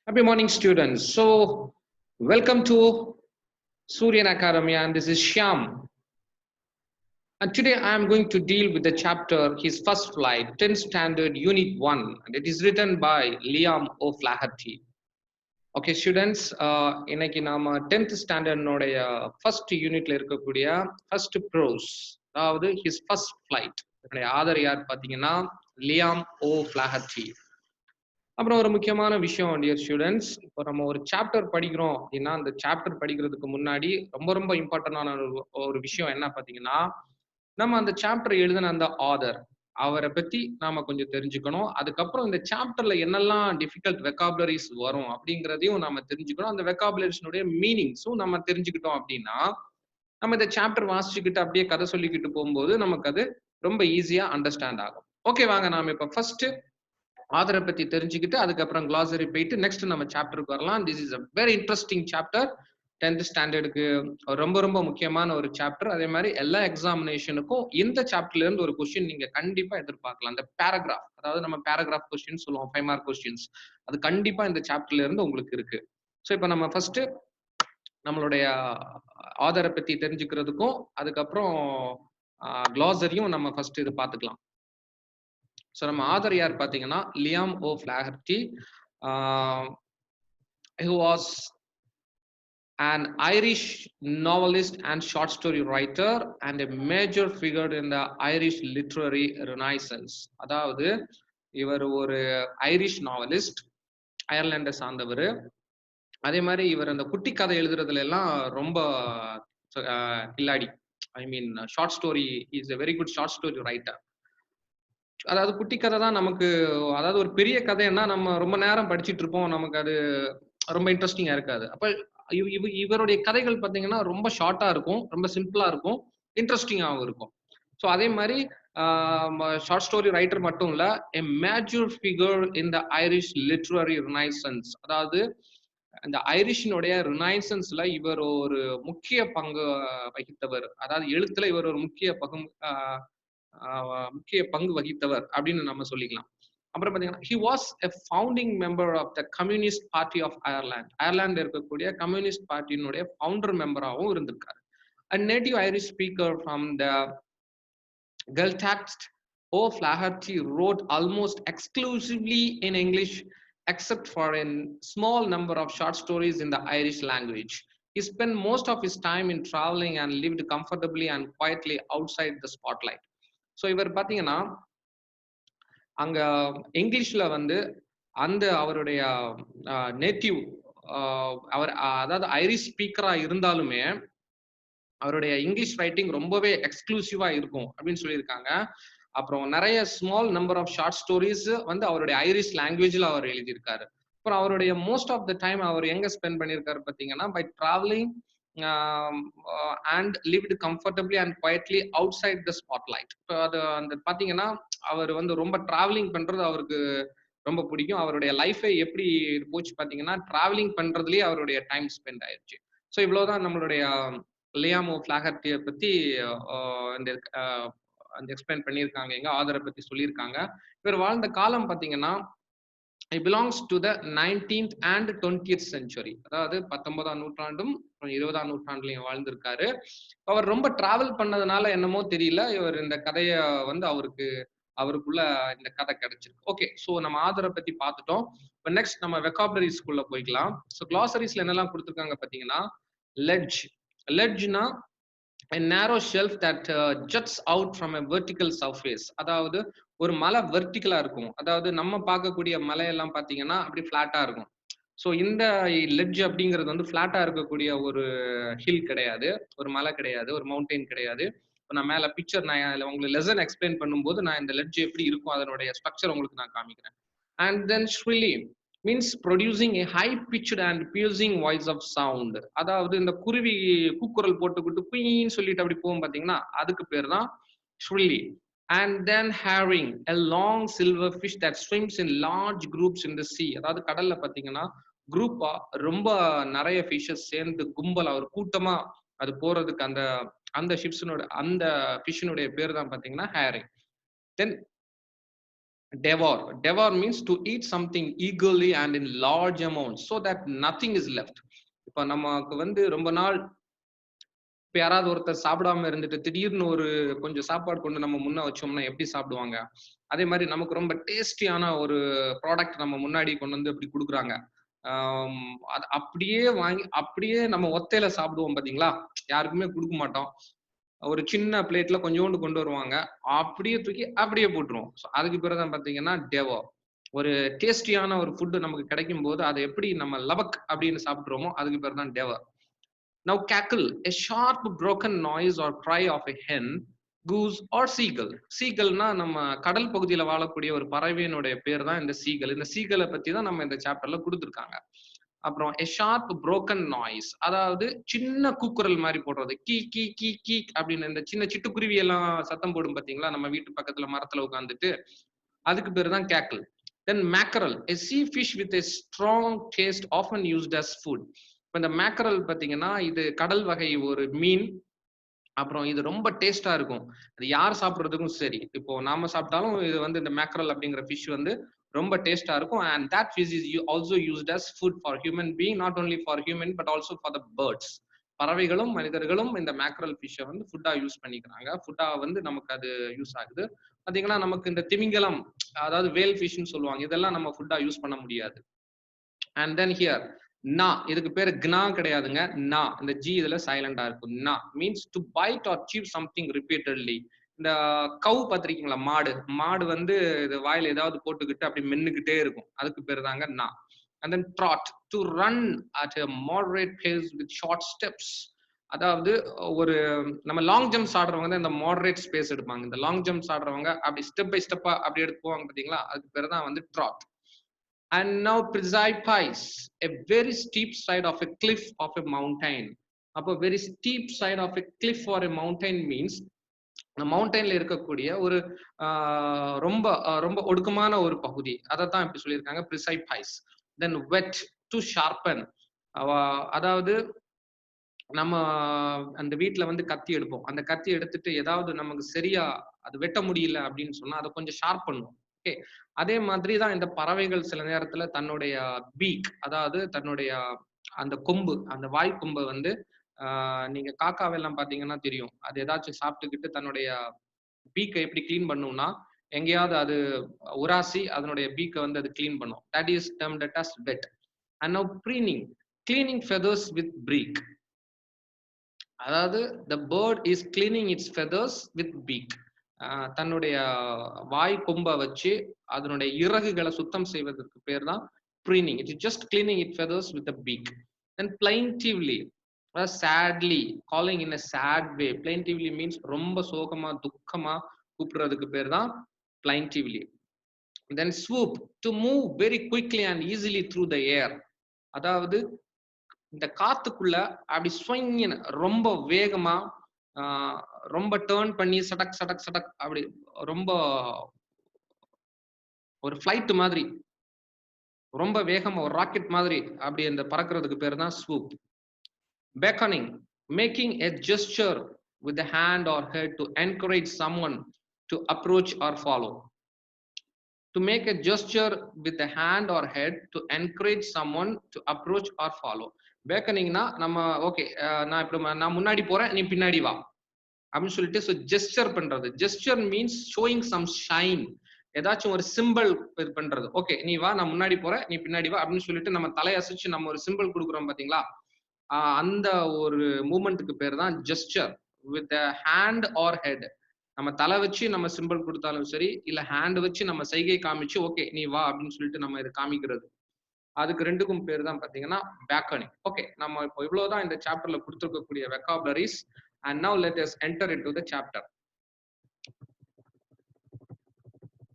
Happy morning, students. So, welcome to Suryan Academy, and this is Shyam. And today I am going to deal with the chapter His First Flight, 10th Standard, Unit 1, and it is written by Liam O'Flaherty. Okay, students, இன்னைக்கு நாம 10th standard நோடைய first unitல இருக்கக்கூடிய first prose, அதாவது his first flight. இதனுடைய author யார் பார்த்தீங்கன்னா Liam ஓ ஃபிளாஹர்டி. அப்புறம் ஒரு முக்கியமான விஷயம் டியர் ஸ்டூடெண்ட்ஸ், இப்போ நம்ம ஒரு சாப்டர் படிக்கிறோம் அப்படின்னா அந்த சாப்டர் படிக்கிறதுக்கு முன்னாடி ரொம்ப ரொம்ப இம்பார்ட்டன்டான ஒரு விஷயம் என்ன பார்த்தீங்கன்னா, நம்ம அந்த சாப்டர் எழுதின அந்த ஆதர் அவரை பத்தி நாம கொஞ்சம் தெரிஞ்சுக்கணும். அதுக்கப்புறம் இந்த சாப்டர்ல என்னெல்லாம் டிஃபிகல்ட் வெக்காபுலரிஸ் வரும் அப்படிங்கிறதையும் நம்ம தெரிஞ்சுக்கணும். அந்த வெக்காபுலரிஸ்னுடைய மீனிங்ஸும் நம்ம தெரிஞ்சுக்கிட்டோம் அப்படின்னா, நம்ம இந்த சாப்டர் வாசிச்சுக்கிட்டு அப்படியே கதை சொல்லிக்கிட்டு போகும்போது நமக்கு அது ரொம்ப ஈஸியா அண்டர்ஸ்டாண்ட் ஆகும். ஓகே, வாங்க நாம இப்ப ஃபர்ஸ்ட் ஆதரை பத்தி தெரிஞ்சுக்கிட்டு அதுக்கப்புறம் கிளாசரி போயிட்டு நெக்ஸ்ட் நம்ம சாப்டருக்கு வரலாம். This is a very interesting chapter. 10th ஸ்டாண்டர்டுக்கு ரொம்ப ரொம்ப முக்கியமான ஒரு சாப்டர். அதே மாதிரி எல்லா எக்ஸாமினேஷனுக்கும் இந்த சாப்டர்ல இருந்து ஒரு கொஸ்டின் நீங்க கண்டிப்பா எதிர்பார்க்கலாம். அந்த பேராகிராஃப், அதாவது நம்ம பேராகிராஃப் கொஸ்டின் சொல்லுவோம், 5 மார்க் கொஸ்டின்ஸ், அது கண்டிப்பா இந்த சாப்டர்ல இருந்து உங்களுக்கு இருக்கு. ஸோ இப்போ நம்ம ஃபர்ஸ்ட் நம்மளுடைய ஆதரை பத்தி தெரிஞ்சுக்கிறதுக்கும் அதுக்கப்புறம் கிளாசரியும் நம்ம ஃபர்ஸ்ட் இது பார்த்துக்கலாம். ஸோ நம்ம ஆதர் யார் பார்த்தீங்கன்னா Liam O'Flaherty. He was an Irish novelist and short story writer and a major figure in the Irish literary renaissance. அதாவது இவர் ஒரு ஐரிஷ் நாவலிஸ்ட், அயர்லாண்டை சார்ந்தவர். அதே மாதிரி இவர் அந்த குட்டி கதை எழுதுறதுல எல்லாம் ரொம்ப கில்லாடி. I mean short story, is a very good short story writer. அதாவது குட்டி கதை தான் நமக்கு, அதாவது ஒரு பெரிய கதைன்னா நம்ம ரொம்ப நேரம் படிச்சுட்டு இருப்போம், நமக்கு அது ரொம்ப இன்ட்ரெஸ்டிங்கா இருக்காது. அப்ப இவருடைய கதைகள் பார்த்தீங்கன்னா ரொம்ப ஷார்ட்டா இருக்கும், ரொம்ப சிம்பிளா இருக்கும், இன்ட்ரெஸ்டிங்காகவும் இருக்கும். ஸோ அதே மாதிரி ஷார்ட் ஸ்டோரி ரைட்டர் மட்டும் இல்ல, எ மேஜர் ஃபிகர் இன் த ஐரிஷ் லிட்ரரி ரினைசன்ஸ். அதாவது இந்த ஐரிஷினுடைய ரினைசன்ஸ்ல இவர் ஒரு முக்கிய பங்கு வகித்தவர். அதாவது எழுத்துல இவர் ஒரு முக்கிய பங்கு வகித்தவர் அப்படின்னு நம்ம சொல்லிக்கலாம். அப்புறம் பாத்தீங்கன்னா he was a founding member of the communist party of Ireland. Ireland இருக்கக்கூடிய கம்யூனிஸ்ட் பார்ட்டியினுடைய ஃபவுண்டர் மெம்பராகவும் இருந்திருக்காரு. A native Irish speaker from the Gaeltacht, O'Flaherty wrote almost exclusively in English except for a small number of short stories in the Irish language. He spent most of his time in traveling and lived comfortably and quietly outside the spotlight. So இவர் பார்த்தீங்கன்னா அங்க இங்கிலீஷ்ல வந்து அந்த அவருடைய native, அவர் அதாவது Irish ஸ்பீக்கரா இருந்தாலுமே அவருடைய இங்கிலீஷ் ரைட்டிங் ரொம்பவே எக்ஸ்க்ளூசிவா இருக்கும் அப்படின்னு சொல்லியிருக்காங்க. அப்புறம் நிறைய small number of short stories வந்து அவருடைய ஐரிஷ் லாங்குவேஜ்ல அவர் எழுதியிருக்காரு. அப்புறம் அவருடைய மோஸ்ட் ஆஃப் த டைம் அவர் எங்க ஸ்பெண்ட் பண்ணியிருக்காரு பார்த்தீங்கன்னா by travelling and lived comfortably and quietly outside the spotlight. இப்போ அது அந்த பார்த்தீங்கன்னா அவர் வந்து ரொம்ப டிராவலிங் பண்றது அவருக்கு ரொம்ப பிடிக்கும். அவருடைய லைஃபை எப்படி போச்சு பார்த்தீங்கன்னா டிராவலிங் பண்றதுலயே அவருடைய டைம் ஸ்பெண்ட் ஆயிடுச்சு. ஸோ இவ்வளவுதான் நம்மளுடைய லியாம் ஓ ஃபிளாஹர்டியை பத்தி இந்த எக்ஸ்பிளைன் பண்ணியிருக்காங்க, எங்க ஆதரை பத்தி சொல்லியிருக்காங்க. இவர் வாழ்ந்த காலம் பார்த்தீங்கன்னா it belongs to the 19th and 20th century. அதாவது 19ஆம் நூற்றாண்டும் 20ஆம் நூற்றாண்டுலையும் வாழ்ந்திருக்காரு. அவர் ரொம்ப டிராவல் பண்ணதுனால என்னமோ தெரியல, இவர் இந்த கதைய வந்து அவருக்குள்ள இந்த கதை கிடைச்சிருக்கு. ஓகே, ஸோ நம்ம ஆதரை பத்தி பார்த்துட்டோம். இப்போ நெக்ஸ்ட் நம்ம வெக்காபுலரிஸ்குள்ள போய்க்கலாம். ஸோ கிளாசரிஸ்ல என்னெல்லாம் கொடுத்துருக்காங்க பார்த்தீங்கன்னா, ledge. லெட்ஜ்னா a narrow shelf that juts out from a vertical surface. அதாவது ஒரு மலை வெர்டிகலா இருக்கும். அதாவது நம்ம பார்க்கக்கூடிய மலையெல்லாம் பார்த்தீங்கன்னா அப்படி ஃபிளாட்டா இருக்கும். ஸோ இந்த லெட்ஜ் அப்படிங்கிறது வந்து ஃபிளாட்டா இருக்கக்கூடிய ஒரு ஹில் கிடையாது, ஒரு மலை கிடையாது, ஒரு மவுண்டெயின் கிடையாது. இப்போ நான் மேல பிக்சர் நான் உங்களுக்கு லெசன் எக்ஸ்பிளைன் பண்ணும்போது நான் இந்த லெட்ஜ் எப்படி இருக்கும் அதனுடைய ஸ்ட்ரக்சர் உங்களுக்கு நான் காமிக்கிறேன். And then shrilly means producing a high pitched and piercing voice of sound. அதாவது இந்த குருவி கூக்குரல் போட்டுக்கிட்டு குயின்னு சொல்லிட்டு அப்படி போகும் பார்த்தீங்கன்னா அதுக்கு பேர் தான் ஷ்ரில்லி. And then herring, a long silver fish that swims in large groups in the sea. அதாவது கடல்ல பார்த்தீங்கன்னா குரூப்பா ரொம்ப நிறைய ஃபிஷஸ் சேர்ந்து கும்பலா ஒரு கூட்டமா அது போறதுக்கு அந்த ஷிப்ஸினோட அந்த ஃபிஷ்னுடைய பேர் தான் பார்த்தீங்கன்னா ஹேரிங். தென் Devour means to eat something eagerly and in large amounts so that nothing is left. இப்ப நமக்கு வந்து ரொம்ப நாள் இப்ப யாராவது ஒருத்தர் சாப்பிடாம இருந்துட்டு திடீர்னு ஒரு கொஞ்சம் சாப்பாடு கொண்டு நம்ம முன்ன வச்சோம்னா எப்படி சாப்பிடுவாங்க? அதே மாரி நமக்கு ரொம்ப டேஸ்டியான ஒரு ப்ராடக்ட் நம்ம முன்னாடி கொண்டு வந்து இப்படி குடுக்குறாங்க. அது அப்படியே வாங்கி அப்படியே நம்ம ஒத்தையில சாப்பிடுவோம் பார்த்தீங்களா? யாருக்குமே குடுக்க மாட்டோம். ஒரு சின்ன பிளேட்ல கொஞ்சோண்டு கொண்டு வருவாங்க. அப்படியே தூக்கி அப்படியே போட்டுருவோம். ஸோ அதுக்கு பிறகு தான் பார்த்தீங்கன்னா, டெவோ. ஒரு டேஸ்டியான ஒரு ஃபுட் நமக்கு கிடைக்கும்போது, அத எப்படி நம்ம லவக் அப்படின்னு சாப்பிடுறோமோ, அதுக்கு பேரு தான் டெவோ. Now cackle, a sharp broken noise or cry of a hen, goose or seagull. சீகல்னா நம்ம கடல் பகுதியில வாழக்கூடிய ஒரு பறவையினுடைய பேர் தான் இந்த சீகல். இந்த சீகல பத்தி தான் நம்ம இந்த சாப்டர்ல குடுத்துருக்காங்க. அப்புறம் a sharp broken noise, அதாவது சின்ன கூக்குரல் மாரி போடுறது. கீ கீ கீ கீ அப்படின்னு இந்த சின்ன சிட்டுக்குருவி எல்லாம் சத்தம் போடும் பார்த்தீங்களா? நம்ம வீட்டு பக்கத்துல மரத்துல உட்கார்ந்துட்டு. அதுக்கு பேரு தான் cackle. Then mackerel, a sea fish with a strong taste often used as food. இப்ப இந்த மேக்கரல் பார்த்தீங்கன்னா, இது கடல் வகை ஒரு மீன். அப்புறம் இது ரொம்ப டேஸ்ட்டா இருக்கும். அது யார் சாப்பிடுறதுக்கும் சரி. இப்போ நாம சாப்பிட்டாலும் இது வந்து இந்த மேக்கரல் அப்படிங்கிற ஃபிஷ் வந்து ரொம்ப டேஸ்ட்டா இருக்கும். And that fish is also used as food for human being, not only for human but also for the birds. பறவைகளும் மனிதர்களும் இந்த மேக்கரல் ஃபிஷ்ஷை வந்து ஃபுட்டா யூஸ் பண்ணிக்கிறாங்க. ஃபுட்டா வந்து நமக்கு அது யூஸ் ஆகுது. பார்த்தீங்கன்னா, நமக்கு இந்த திமிங்கலம், அதாவது வேல் ஃபிஷ்ன்னு சொல்லுவாங்க. இதெல்லாம் நம்ம ஃபுட்டா யூஸ் பண்ண முடியாது. அண்ட் தென் ஹியர் நா, இதுக்கு பேரு க்னா கிடையாதுங்க. நா, இந்த ஜி இதுல சைலண்டா இருக்கும். Gnaw means to bite or chew something repeatedly. இந்த கவ் பார்த்திருக்கீங்களா? மாடு. மாடு வந்து இது வாயில ஏதாவது போட்டுக்கிட்டு அப்படி மென்னுக்கிட்டே இருக்கும். அதுக்கு பேரு தாங்க நா. And then trot, to run at a moderate pace with short steps. அதாவது ஒரு நம்ம லாங் ஜம்ப்ஸ் ஆடுறவங்க தான் இந்த மாடரேட் ஸ்பேஸ் எடுப்பாங்க. இந்த லாங் ஜம்ப்ஸ் ஆடுறவங்க அப்படி ஸ்டெப் பை ஸ்டெப்பா அப்படி எடுத்து போவாங்க பார்த்தீங்களா? அதுக்கு பேரு தான் வந்து ட்ராட். And now precipice, a very steep side of a cliff of a mountain. அப்போ very steep side of a cliff or a mountain means மவுண்டன்ல இருக்கக்கூடிய ஒரு ரொம்ப ரொம்ப ஒடுக்கமான ஒரு பகுதி. அதைத்தான் இப்படி சொல்லியிருக்காங்க, precipice. Then wet, to sharpen. அதாவது நம்ம அந்த வீட்டுல வந்து கத்தி எடுப்போம். அந்த கத்தி எடுத்துட்டு ஏதாவது நமக்கு சரியா அது வெட்ட முடியல அப்படின்னு சொன்னா அதை கொஞ்சம் ஷார்ப் பண்ணுவோம். ஓகே. அதே மாதிரி தான் இந்த பறவைகள் சில நேரத்துல தன்னுடைய பீக், அதாவது தன்னுடைய அந்த கொம்பு, அந்த வாய் கொம்பை வந்து நீங்க காக்காவெல்லாம் பாத்தீங்கன்னா தெரியும். அது ஏதாச்சும் சாப்பிட்டுக்கிட்டு தன்னுடைய பீக்கை எப்படி கிளீன் பண்ணும்னா, எங்கேயாவது அது உராசி அதனுடைய பீக்கை வந்து அது கிளீன் பண்ணும். That is termed as wet. And now preening, cleaning feathers with beak. அதாவது the bird is cleaning its feathers with beak. தன்னுடைய வாய் கொம்ப வச்சு அதனுடைய இறகுகளை சுத்தம் செய்வதற்கு பேர் தான் preening. It is just cleaning its feathers with the beak. Then plaintively, sadly, calling in a sad way. Plaintively means ரொம்ப சோகமா துக்கமா கூப்பிடுறதுக்கு பேர் தான் plaintively. Then swoop, to move very quickly and easily through the air. அதாவது இந்த காத்துக்குள்ள அப்படி ஸ்வங்கின ரொம்ப வேகமா ரொம்ப டேர்ன் பண்ணி சடக் சடக் சடக் அப்படி ரொம்ப ஒரு ஃபிளைட் மாதிரி ரொம்ப வேகமா ஒரு ராக்கெட் மாதிரி அப்படி அந்த பறக்கிறதுக்கு பேர் தான் ஸ்வூப். beckoning, making a gesture with the hand or head to encourage someone to approach or follow. To make a gesture with the hand or head to encourage someone to approach or follow. beckoningனா நம்ம okay, நான் முன்னாடி போறேன், நீ பின்னாடி வா அப்படின்னு சொல்லிட்டு gesture பண்றது. Gesture means showing some sign. ஏதாச்சும் ஒரு சிம்பிள் இது பண்றது. ஓகே, நீ வா, நான் முன்னாடி போறேன், நீ பின்னாடி வா அப்படின்னு சொல்லிட்டு நம்ம தலையசைச்சு நம்ம ஒரு சிம்பிள் கொடுக்குறோம் பாத்தீங்களா? அந்த ஒரு மூமெண்ட்டுக்கு பேர் தான் gesture with hand R head. நம்ம தலை வச்சு நம்ம சிம்பிள் கொடுத்தாலும் சரி, இல்ல ஹேண்ட் வச்சு நம்ம சைகை காமிச்சு ஓகே நீ வா அப்படின்னு சொல்லிட்டு நம்ம இதை காமிக்கிறது. அதுக்கு ரெண்டுக்கும் பேர் தான் பாத்தீங்கன்னா பேக்கனிங். ஓகே, நம்ம இப்போ இவ்வளவுதான் இந்த சாப்டர்ல கொடுத்துருக்கக்கூடிய vocabularies. And now let us enter into the chapter.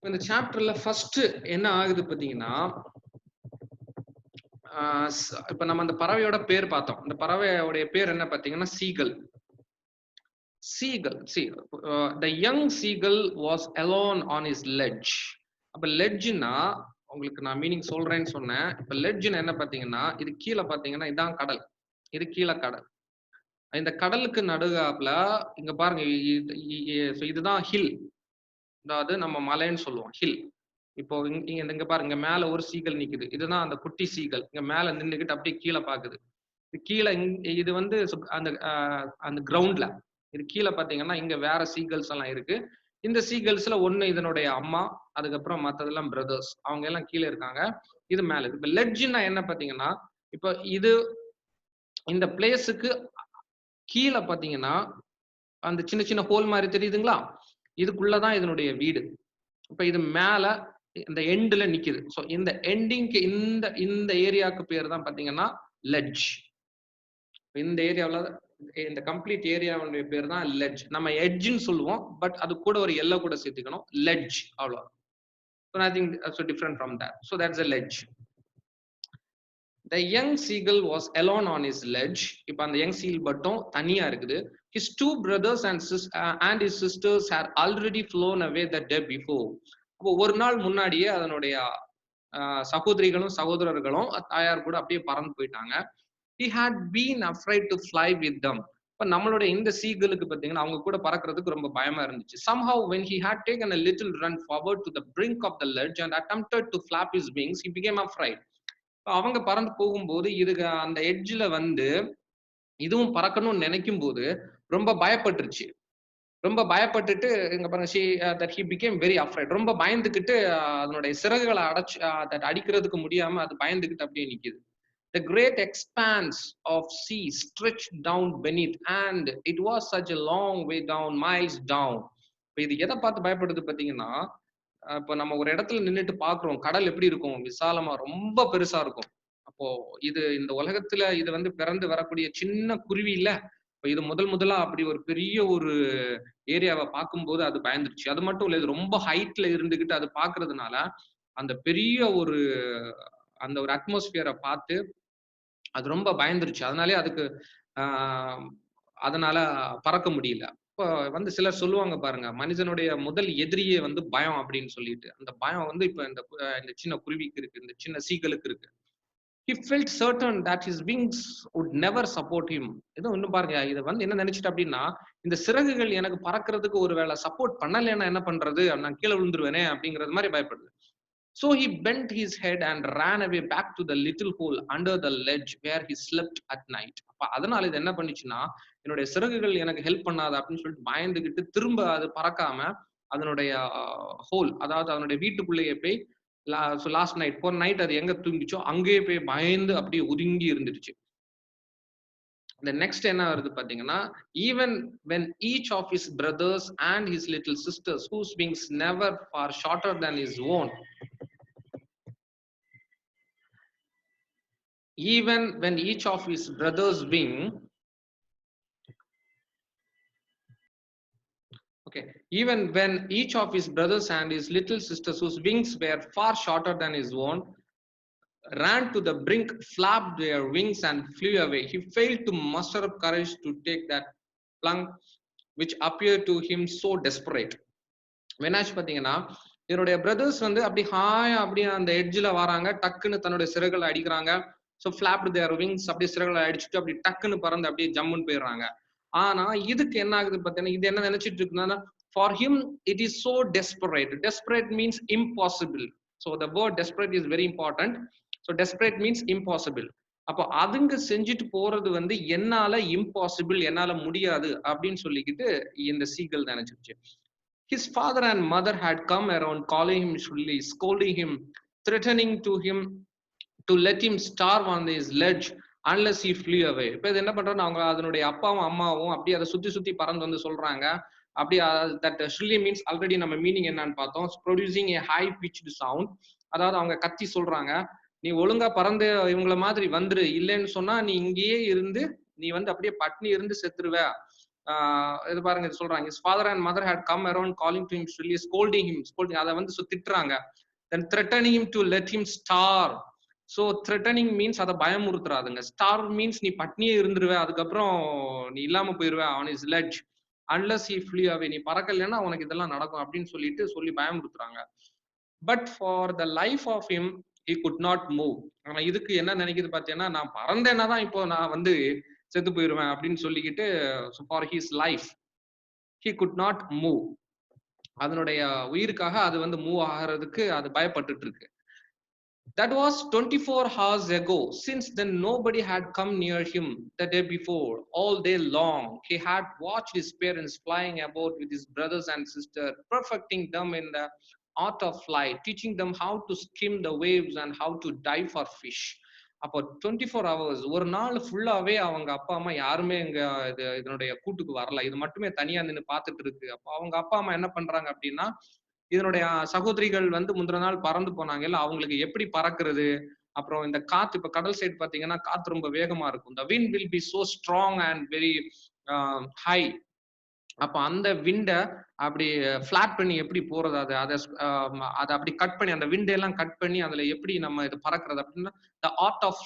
இந்த சாப்டர்ல ஃபர்ஸ்ட் என்ன ஆகுது பாத்தீங்கன்னா, இப்ப நம்ம அந்த பறவையோட பேர் பார்த்தோம். இந்த பறவையோட பேர் என்ன பாத்தீங்கன்னா seagull. Seagull, see, the young seagull was alone on his ledge. அப்ப லெட்ஜ்னா உங்களுக்கு நான் மீனிங் சொல்றேன்னு சொன்னேன். இப்ப லெட்ஜ்னா என்ன பாத்தீங்கன்னா, இது கீழே பாத்தீங்கன்னா இதான் கடல், இது கீழே கடல். இந்த கடலுக்கு நடுகாப்புல இங்க பாருங்க, இதுதான் ஹில், அதாவது நம்ம மலைன்னு சொல்லுவோம் ஹில். இப்போ இங்க பாருங்க மேல ஒரு சீகல் நிக்குது. இதுதான் அந்த குட்டி சீகல். இங்க மேல நின்னுகிட்டு அப்படியே கீழ பாக்குது. கீழ இது வந்து அந்த அந்த கிரவுண்ட்ல. இது கீழ பார்த்தீங்கன்னா, இங்க வேற சீகல்ஸ் எல்லாம் இருக்கு. இந்த சீகல்ஸ்ல ஒண்ணு இதனுடைய அம்மா, அதுக்கப்புறம் மத்ததெல்லாம் பிரதர்ஸ். அவங்க எல்லாம் கீழ இருக்காங்க. இது மேல இருக்கு. இப்ப லெட்ஜ்ன்னா என்ன பார்த்தீங்கன்னா, இப்ப இது இந்த பிளேஸ்க்கு கீழ பார்த்தீங்கன்னா, அந்த சின்ன சின்ன ஹோல் மாரி தெரியுதுங்களா? இதுக்குள்ள தான் இதனுடைய வீடு. இப்ப இது மேல இந்த எண்டுல நிக்குது. சோ இந்த எண்டிங்க்கு இந்த இந்த ஏரியாக்கு பேரு தான் பார்த்தீங்கன்னா, லெட்ஜ். இந்த ஏரியாவுல இந்த கம்ப்ளீட் ஏரியாவுடைய பேர் தான் லெட்ஜ். நம்ம எட்ஜ்ன்னு சொல்லுவோம். பட் அது கூட ஒரு எல்ல கூட சேர்த்துக்கணும். லெட்ஜ் அவ்வளோ. So nothing so different from that. So that's a ledge. The young seagull was alone on his ledge. இப்ப அந்த young seal மட்டும் தனியா இருக்குது. His two brothers and his sisters had already flown away the day before. அப்போ ஒரு நாள் முன்னாடியே அதனுடைய சகோதரிகளும் சகோதரர்களும் தாயார் கூட அப்படியே பறந்து போயிட்டாங்க. He had been afraid to fly with them. இப்ப நம்மளுடைய இந்த சீகளுக்கு பார்த்தீங்கன்னா, அவங்க கூட பறக்கிறதுக்கு ரொம்ப பயமா இருந்துச்சு. Somehow when he had taken a little run forward to the brink of the ledge and attempted to flap his wings, he became afraid. அவங்க பறந்து போகும்போது இதுக்கு அந்த எட்ஜ்ல வந்து இதுவும் பறக்கணும்னு நினைக்கும்போது ரொம்ப பயப்பட்டுருச்சு. ரொம்ப பயப்பட்டுட்டு இங்க பாருங்க that he became very afraid. ரொம்ப பயந்துகிட்டு அதனுடைய சிறகுகள தட் அடிக்கிறதுக்கு முடியாம அது பயந்துகிட்டு அப்படியே நிக்குது. The great expanse of sea stretched down beneath, and it was such a long way down, miles down. இப்ப இது எத பார்த்து பயப்படுது பார்த்தீங்கன்னா, இப்ப நம்ம ஒரு இடத்துல நின்னுட்டு பார்க்கிறோம். கடல் எப்படி இருக்கும்? விசாலமா ரொம்ப பெருசா இருக்கும். அப்போ இது இந்த உலகத்துல இது வந்து பிறந்து வரக்கூடிய சின்ன குருவி இல்ல. இப்ப இது முதல் முதலா அப்படி ஒரு பெரிய ஒரு ஏரியாவ பார்க்கும்போது அது பயந்துருச்சு. அது மட்டும் இல்ல, இது ரொம்ப ஹைட்ல இருந்துகிட்டு அது பார்க்கிறதுனால, அந்த பெரிய ஒரு அந்த ஒரு அட்மாஸ்பியர பார்த்து அது ரொம்ப பயந்துருச்சு. அதனாலயே அதுக்கு ஆ அதனால பறக்க முடியல. இப்ப வந்து சிலர் சொல்லுவாங்க பாருங்க, மனிதனுடைய முதல் எதிரியே வந்து பயம் அப்படின்னு சொல்லிட்டு. அந்த பயம் வந்து இப்ப இந்த சின்ன குருவிக்கு இருக்கு. இந்த சின்ன சீகளுக்கு இருக்கு. He felt certain that his wings would never support him. ஏதோ இன்னும் பாருங்க, இது வந்து என்ன நினைச்சுட்டு அப்படின்னா, இந்த சிறகுகள் எனக்கு பறக்கிறதுக்கு ஒரு வேளை சப்போர்ட் பண்ணலைன்னா என்ன பண்றது? நான் கீழ விழுந்துருவேனே அப்படிங்கிறது மாரி பயப்படுது. So he bent his head and ran away back to the little hole under the ledge where he slept at night. அப்ப அதனால இது என்ன பண்ணுச்சுன்னா, என்னுடைய சிறகுகள் எனக்கு ஹெல்ப் பண்ணாது அப்படின்னு சொல்லிட்டு பயந்துகிட்டு திரும்ப அது பறக்காம அதனுடைய ஹோல், அதாவது அதனுடைய வீட்டுக்குள்ளேயே போய் லாஸ்ட் நைட் போன நைட் அது எங்க தூங்கிச்சோ அங்கேயே போய் பயந்து அப்படியே ஒதுங்கி இருந்துருச்சு. இந்த நெக்ஸ்ட் என்ன வருது பாத்தீங்கன்னா, even when each of his brothers and his little sisters whose wings never far shorter than his own, even when each of his brothers wing okay, even when each of his brothers and his little sisters whose wings were far shorter than his own ran to the brink, flapped their wings and flew away, he failed to muster up courage to take that plunge which appeared to him so desperate. என்னாச்சு பாத்தீங்கன்னா, என்னுடைய brothers வந்து அப்படி ஹாயா அப்படியே அந்த எட்ஜ்ல வராங்க, டக்குன்னு தன்னுடைய சிறகுகளை அடிக்கிறாங்க. சோ ஃபிளாப்டு தேர் விங்ஸ், அப்படியே சிறகுகளை அடிச்சுட்டு அப்படி டக்குன்னு பறந்து அப்படியே ஜம்முன்னு போயிடுறாங்க. ஆனா இதுக்கு என்ன ஆகுது பாத்தீங்கன்னா, இது என்ன நினைச்சிட்டு இருக்குன்னா, for him it is so desperate. Desperate means impossible. So the word desperate is very important. So desperate means impossible. அப்போ அதுங்க செஞ்சுட்டு போறது வந்து என்னால இம்பாசிபிள், என்னால முடியாது அப்படின்னு சொல்லிக்கிட்டு இந்த சீக்கள் நினைச்சிருச்சு. His father and mother had come around calling him shrilly, scolding him, threatening to him to let him starve on his ledge unless he flew away. இப்ப இது என்ன பண்றாங்க, அவங்க அதனுடைய அப்பாவும் அம்மாவும் அப்படியே அதை சுத்தி சுத்தி பறந்து வந்து சொல்றாங்க. அப்படியே that shrilly means already நம்ம மீனிங் என்னன்னு பார்த்தோம். Producing a high pitched sound. அதாவது அவங்க கத்தி சொல்றாங்க, நீ ஒழுங்கா பறந்து இவங்கள மாதிரி வந்துரு, இல்லைன்னு சொன்னா நீ இங்கேயே இருந்து நீ வந்து அப்படியே பட்னி இருந்து செத்துருவ. இது பாருங்க, இது சொல்றாங்க. His father and mother had come around calling to him shrilly, scolding him, scolding, அத வந்து திட்டுறாங்க. Then threatening him to let him starve. So threatening means அத பயமுறுத்துறாதுங்க. Starve means நீ பட்னியே இருந்துருவ, அதுக்கப்புறம் நீ இல்லாம போயிருவ on his ledge unless he flew away. நீ பறக்கலைன்னா உனக்கு இதெல்லாம் நடக்கும் அப்படின்னு சொல்லிட்டு சொல்லி பயமுறுத்துறாங்க. But for the life of him he could not move. ஆனா இதுக்கு என்ன நினைக்குது பாத்தீங்கன்னா, நான் பறந்தேன்னா தான் இப்போ நான் வந்து செத்து போயிருவேன் அப்படின்னு சொல்லிக்கிட்டு, for his life he could not move. அதனுடைய உயிருக்காக அது வந்து மூவ் ஆகுறதுக்கு அது பயப்பட்டுட்டு இருக்கு. That was 24 hours ago. Since then, nobody had come near him the day before. All day long, he had watched his parents flying about with his brothers and sisters, perfecting them in the art of flight, teaching them how to skim the waves and how to dive for fish. அப்போ 24 hours ஒரு நாள் ஃபுல்லாவே அவங்க அப்பா அம்மா யாருமே இங்க இதனுடைய கூட்டுக்கு வரல. இது மட்டுமே தனியா நின்னு பார்த்துட்டு இருக்கு. அப்போ அவங்க அப்பா அம்மா என்ன பண்றாங்க அப்படின்னா, இதனுடைய சகோதரிகள் வந்து முந்தின நாள் பறந்து போனாங்கல்ல, அவங்களுக்கு எப்படி பறக்கிறது? அப்புறம் இந்த காத்து இப்ப கடல் சைடு பார்த்தீங்கன்னா, காத்து ரொம்ப வேகமா இருக்கும். The wind will be so strong and very high. அப்ப அந்த விண்ட அப்படி ஃப்ளாட் பண்ணி எப்படி போறது? அத அப்படி கட் பண்ணி அந்த விண்ட் எல்லாம் கட் பண்ணி அதுல எப்படி நம்ம இது பறக்கிறது அப்படின்னா, த ஆர்ட் ஆஃப்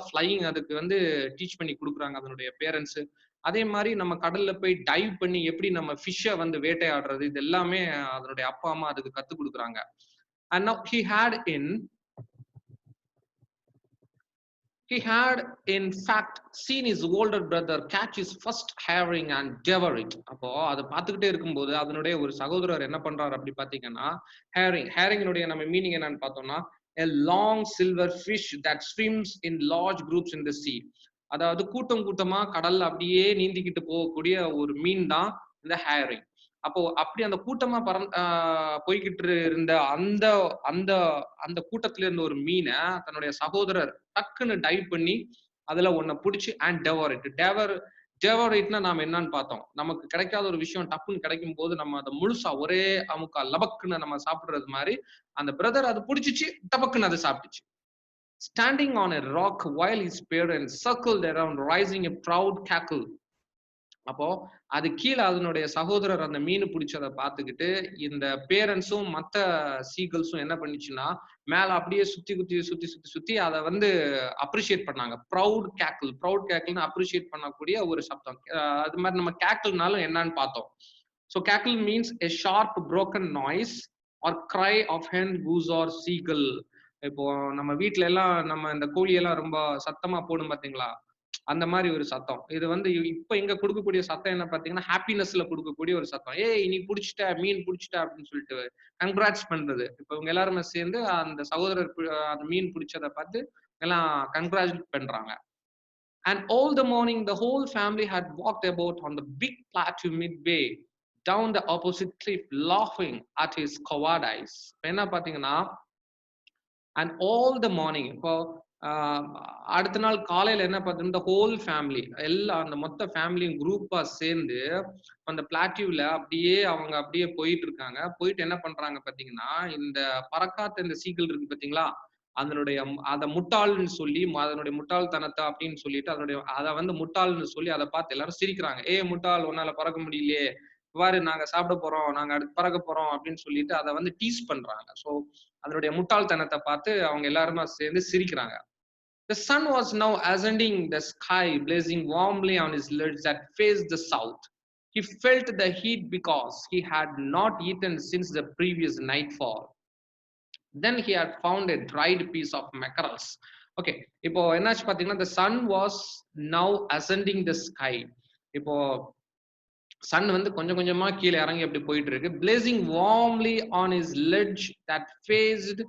ஃப்ளையிங் அதுக்கு வந்து டீச் பண்ணி குடுக்குறாங்க அதனுடைய பேரண்ட்ஸ். அதே மாரி நம்ம கடல்ல போய் டைவ் பண்ணி எப்படி நம்ம ஃபிஷ்ஷ வந்து வேட்டையாடுறது, இது எல்லாமே அதனுடைய அப்பா, அம்மா அதுக்கு கத்துக் குடுக்குறாங்க. And now he had in fact seen his older brother catch his first herring and devour it. அப்போ அத பார்த்துக்கிட்டே இருக்கும்போது அதனுடைய ஒரு சகோதரர் என்ன பண்றாரு அப்படி பார்த்தீங்கன்னா, ஹேரிங்கினுடைய நம்ம மீனிங் என்னன்னு பார்த்தோம்னா, a long silver fish that swims in large groups in the sea. அதாவது கூட்டம் கூட்டமா கடல்ல அப்படியே நீந்திக்கிட்டு போகக்கூடிய ஒரு மீன் தான் இந்த ஹேரிங். அப்போ அப்படி அந்த கூட்டமா போய்கிட்டு இருந்த அந்த அந்த அந்த கூட்டத்துல இருந்த ஒரு மீன தன்னுடைய சகோதரர் டக்குன்னு டைவ் பண்ணி அதுல ஒன்ன புடிச்சு அண்ட் டெவர் இட்னா நாம என்னன்னு பார்த்தோம். நமக்கு கிடைக்காத ஒரு விஷயம் டப்புன்னு கிடைக்கும் போது நம்ம அதை முழுசா ஒரே அமுக்கா லபக்குன்னு நம்ம சாப்பிடுறது மாதிரி அந்த பிரதர் அது புடிச்சிச்சு, டபக்குன்னு அதை சாப்பிட்டுச்சு. Standing on a rock while his parents circled around rising a proud cackle. அப்போ அது கீழ அதனுடைய சகோதரர் அந்த மீன் பிடிச்சத பார்த்துக்கிட்டு இந்த பேரண்ட்ஸும் மத்த சீகல்ஸும் என்ன பண்ணுச்சுன்னா, மேல அப்படியே சுத்தி அத வந்து அப்ரிஷியேட் பண்ணாங்க. ப்ரவுட் கேக்கிள்னு அப்ரிஷியேட் பண்ணக்கூடிய ஒரு சப்தம். அது மாதிரி நம்ம கேக்கிள்னாலும் என்னன்னு பார்த்தோம். So cackle means a sharp broken noise or cry of hen, goose or seagull. இப்போ நம்ம வீட்ல எல்லாம் நம்ம இந்த கோழி எல்லாம் ரொம்ப சத்தமா போடும் பாத்தீங்களா, அந்த மாதிரி ஒரு சத்தம். இது வந்து இப்ப இங்க கொடுக்கக்கூடிய சத்தம் என்ன பாத்தீங்கன்னா, ஹாப்பினஸ்ல கொடுக்கக்கூடிய ஒரு சத்தம். ஏய் நீ புடிச்சிட்ட, மீன் புடிச்சிட்ட அப்படின்னு சொல்லிட்டு கங்க்ராட்ஸ் பண்றது. இப்ப இவங்க எல்லாருமே சேர்ந்து அந்த சகோதரர் அந்த மீன் பிடிச்சதை பார்த்து எல்லாம் கங்க்ராச்சுலேட் பண்றாங்க. And all the morning the whole family had walked about on the big plateau midway down the opposite cliff, laughing at his cowardice. என்ன பாத்தீங்கன்னா, அண்ட் ஆல் த மார்னிங் இப்போ அடுத்த நாள் காலையில என்ன பார்த்தோம்னா, ஹோல் ஃபேமிலி எல்லாம் அந்த மொத்த ஃபேமிலியும் குரூப்பா சேர்ந்து அந்த பிளாட்டியூல அப்படியே அவங்க அப்படியே போயிட்டு இருக்காங்க. போயிட்டு என்ன பண்றாங்க பாத்தீங்கன்னா, இந்த பறக்காத்த இந்த சீக்கிள் இருக்கு பாத்தீங்களா, அதனுடைய அத முட்டாள்னு சொல்லி அதனுடைய முட்டாள்தனத்தை அப்படின்னு சொல்லிட்டு அத வந்து முட்டாள்னு சொல்லி அதை பார்த்து எல்லாரும் சிரிக்கிறாங்க. ஏ முட்டாள், உன்னால பறக்க முடியலையே, பாரு நாங்க சாப்பிட போறோம், நாங்க அடுத்து பறக்க போறோம் அப்படின்னு சொல்லிட்டு அதை வந்து டீஸ் பண்றாங்க. ஸோ அதனுடைய முட்டாள்தனத்தை பார்த்து அவங்க எல்லாருமே சேர்ந்து சிரிக்கிறாங்க. The sun was now ascending the sky, blazing warmly on his lids that faced the south. He felt the heat because he had not eaten since the previous nightfall. Then he had found a dried piece of mackerels. Okay, இப்போ என்னாச்சு பாத்தீங்கன்னா, the sun was now ascending the sky. இப்போ Sun வந்து கொஞ்சம் கொஞ்சமா கீழே இறங்கி அப்படி போயிட்டு இருக்கு. blazing warmly on his ledge that faced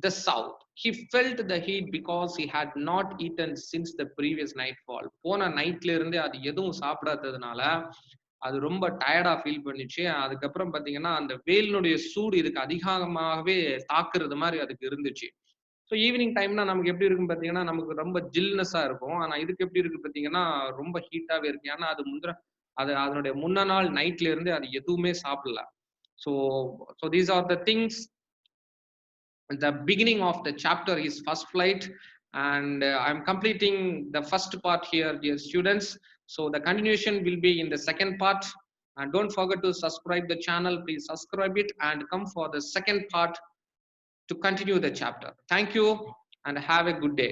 the south. He felt the heat because he had not eaten since the previous nightfall. போன நைட்ல இருந்து அது எதுவும் சாப்பிடாததுனால அது ரொம்ப டயர்டா ஃபீல் பண்ணிச்சு. அதுக்கப்புறம் பாத்தீங்கன்னா, அந்த வெயிலினுடைய சூடு இதுக்கு அதிகமாகவே தாக்குறது மாதிரி அதுக்கு இருந்துச்சு. ஸோ ஈவினிங் டைம்னா நமக்கு எப்படி இருக்கும் பாத்தீங்கன்னா, நமக்கு ரொம்ப ஜில்னஸா இருக்கும். ஆனா இதுக்கு எப்படி இருக்கு பாத்தீங்கன்னா, ரொம்ப ஹீட்டாவே இருக்கு. ஏன்னா அது அதனுடைய முன்ன நாள் நைட்ல இருந்து அது எதுவுமே சாப்பிடல. So so these are the things. The beginning of the chapter is first flight, and I'm completing the first part here, dear students. So the continuation will be in the second part, and don't forget to subscribe the channel. Please subscribe it and come for the second part to continue the chapter. Thank you and have a good day.